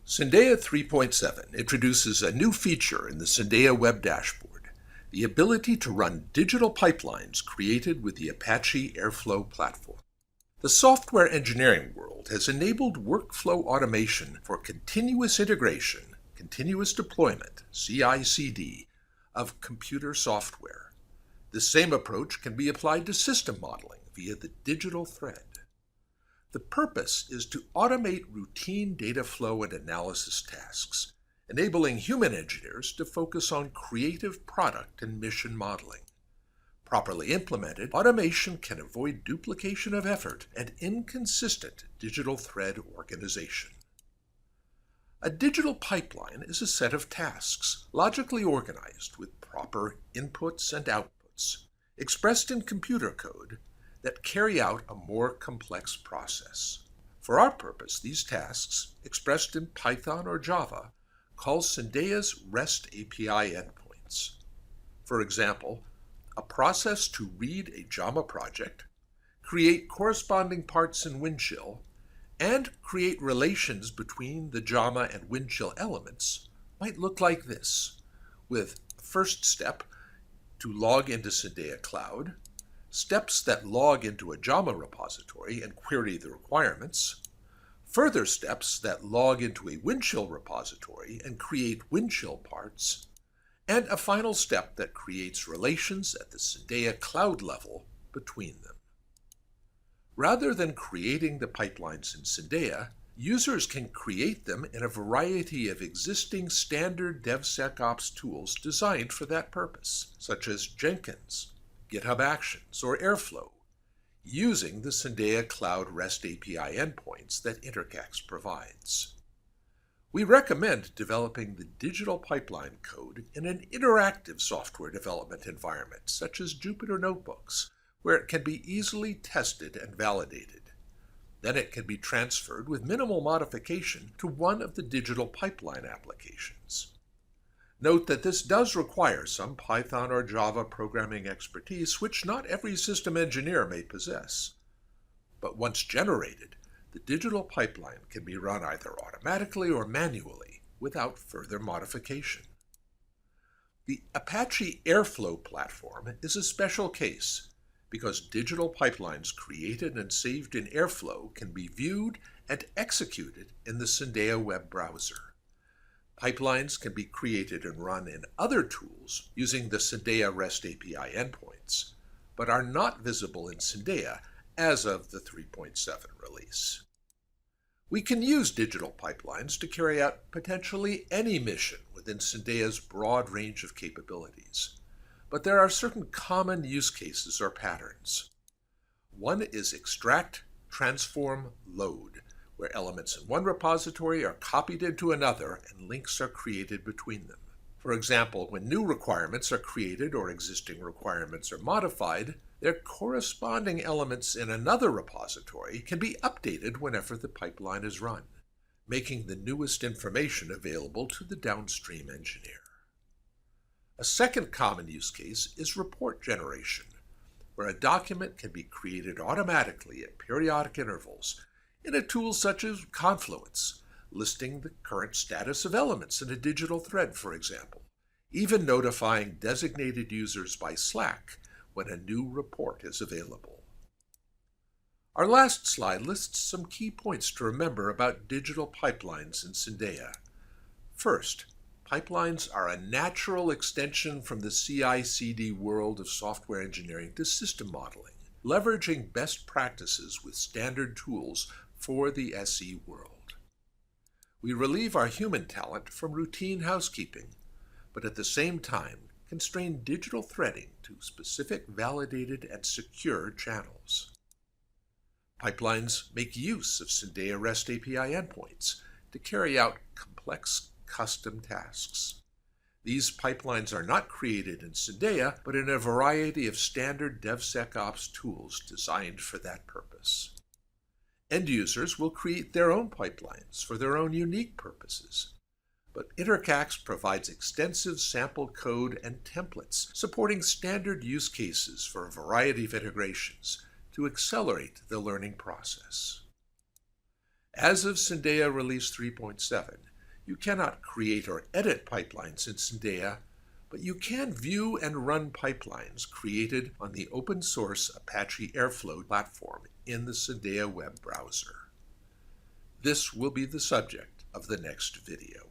Syndeia 3.7 introduces a new feature in the Syndeia web dashboard, the ability to run digital pipelines created with the Apache Airflow platform. The software engineering world has enabled workflow automation for continuous integration, continuous deployment, CI/CD, of computer software. The same approach can be applied to system modeling via the digital thread. The purpose is to automate routine data flow and analysis tasks, enabling human engineers to focus on creative product and mission modeling. Properly implemented, automation can avoid duplication of effort and inconsistent digital thread organization. A digital pipeline is a set of tasks, logically organized with proper inputs and outputs, expressed in computer code, that carry out a more complex process. For our purpose, these tasks, expressed in Python or Java, call Syndeia's REST API endpoints. For example, a process to read a Java project, create corresponding parts in Windchill, and create relations between the Java and Windchill elements might look like this, with first step to log into Syndeia Cloud, steps that log into a Java repository and query the requirements, further steps that log into a Windchill repository and create Windchill parts, and a final step that creates relations at the Syndeia Cloud level between them. Rather than creating the pipelines in Syndeia, users can create them in a variety of existing standard DevSecOps tools designed for that purpose, such as Jenkins, GitHub Actions, or Airflow, using the Syndeia Cloud REST API endpoints that Intercax provides. We recommend developing the digital pipeline code in an interactive software development environment, such as Jupyter Notebooks, where it can be easily tested and validated. Then it can be transferred with minimal modification to one of the digital pipeline applications. Note that this does require some Python or Java programming expertise, which not every system engineer may possess. But once generated, the digital pipeline can be run either automatically or manually without further modification. The Apache Airflow platform is a special case because digital pipelines created and saved in Airflow can be viewed and executed in the Syndeia web browser. Pipelines can be created and run in other tools using the Syndeia REST API endpoints, but are not visible in Syndeia as of the 3.7 release. We can use digital pipelines to carry out potentially any mission within Syndeia's broad range of capabilities, but there are certain common use cases or patterns. One is extract, transform, load, where elements in one repository are copied into another and links are created between them. For example, when new requirements are created or existing requirements are modified, their corresponding elements in another repository can be updated whenever the pipeline is run, making the newest information available to the downstream engineer. A second common use case is report generation, where a document can be created automatically at periodic intervals in a tool such as Confluence, listing the current status of elements in a digital thread, for example, even notifying designated users by Slack when a new report is available. Our last slide lists some key points to remember about digital pipelines in Syndeia. First, pipelines are a natural extension from the CI/CD world of software engineering to system modeling, leveraging best practices with standard tools for the SE world. We relieve our human talent from routine housekeeping, but at the same time constrain digital threading to specific validated and secure channels. Pipelines make use of Syndeia REST API endpoints to carry out complex custom tasks. These pipelines are not created in Syndeia, but in a variety of standard DevSecOps tools designed for that purpose. End users will create their own pipelines for their own unique purposes, but Intercax provides extensive sample code and templates supporting standard use cases for a variety of integrations to accelerate the learning process. As of Syndeia Release 3.7, You cannot create or edit pipelines in Syndeia, but you can view and run pipelines created on the open source Apache Airflow platform in the Syndeia web browser. This will be the subject of the next video.